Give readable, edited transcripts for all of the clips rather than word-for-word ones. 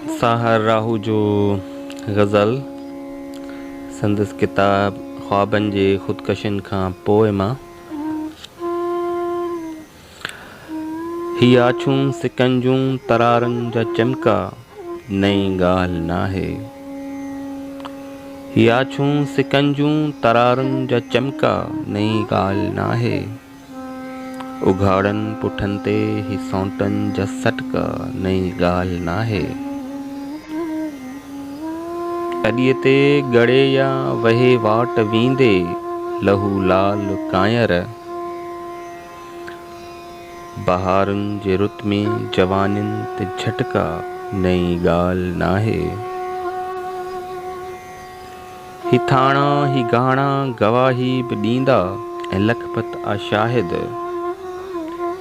साहर राहू जो ग़ज़ल संदसि किताब ख़्वाबनि जे ख़ुदकशियुनि खां पोइ मां। ही आछूं सिकंजूं तरारनि जा चमका नई ॻाल्हि नाहे। ही आछूं सिकंजूं तरारनि जा चमका नई ॻाल्हि नाहे। उघाड़नि पुठनि ते ही सौंटनि जा सटका नई ॻाल्हि नाहे। अॾीअ ते गड़े या वहे वाट वींदे लहू लाल कांयर। बहारुनि जे रुत में जवानियुनि ते झटका नई ॻाल्हि नाहे। ही थाणा ही गाणा गवाही बि ॾींदा ऐं लखपत आशाहिद।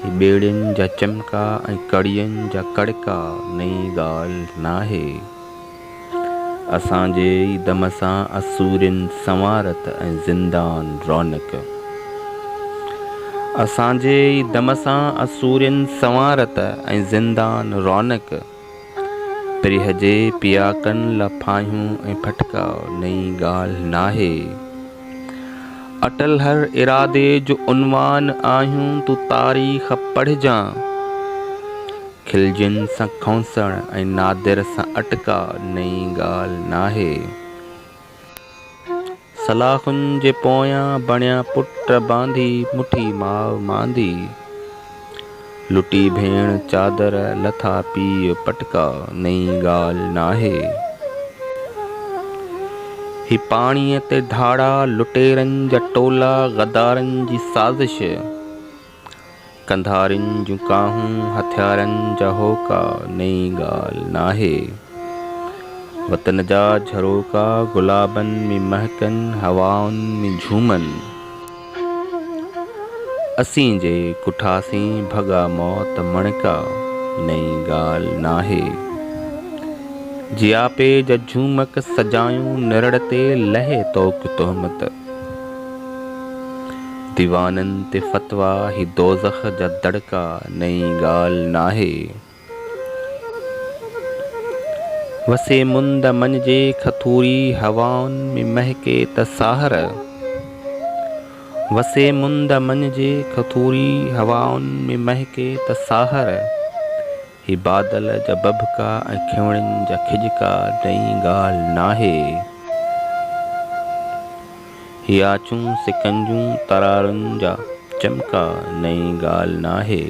ही ॿेड़ियुनि जा चमका ऐं कड़ियुनि जा कड़का नई ॻाल्हि नाहे। असांजे ई दम सां असूरियुनि संवारत ऐं ज़िंदान रौनक। असांजे ई दम सां असूरियुनि संवारत ऐं ज़िंदान रौनक। प्रिय जे पियाकनि लफ़ायूं ऐं फटका नई ॻाल्हि नाहे। अटल हर इरादे जो उनवान आहियूं तूं तारीख़ पढ़जांइ। खिलजियुनि सां खौंसण ऐं नादिर सां अटका नई ॻाल्हि नाहे। सलाखुनि जे पोयां बणिया पुट बांधी मुठी माउ मांदी। लुटी भेण चादर लथा पीउ पटका नई ॻाल्हि नाहे। ही पाणीअ ते धाड़ा लुटेरनि जा टोला गदारनि जी साज़िश। कंधारियुनि जूं काहूं हथियारनि जा होका नई ॻाल्हि नाहे। वतन जा झरोका गुलाबनि में महकनि हवाउनि में झूमनि। असीं जे कुठासीं भॻा मौत मणका नई ॻाल्हि नाहे। जियापे जा झूमक सजायूं निरड़ ते लहे तोक तोहमत। दीवाननि ते फ़तवा ही दोज़ख जा दड़का नई ॻाल्हि नाहे। वसे मुंद मन जे खथूरी हवाउनि में महके त साहर। वसे मुंद मन जे खथूरी हवाउनि में महके त साहर। ही बादल जा बभका ऐं खिवड़ियुनि जा खिजका नई ॻाल्हि नाहे। ही आछूं सिकंजूं तरारुनि जा चमका नई ॻाल्हि नाहे।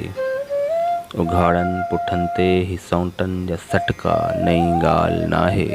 उघाड़नि पुठनि ते ही सौंटनि जा सटका नई ॻाल्हि नाहे।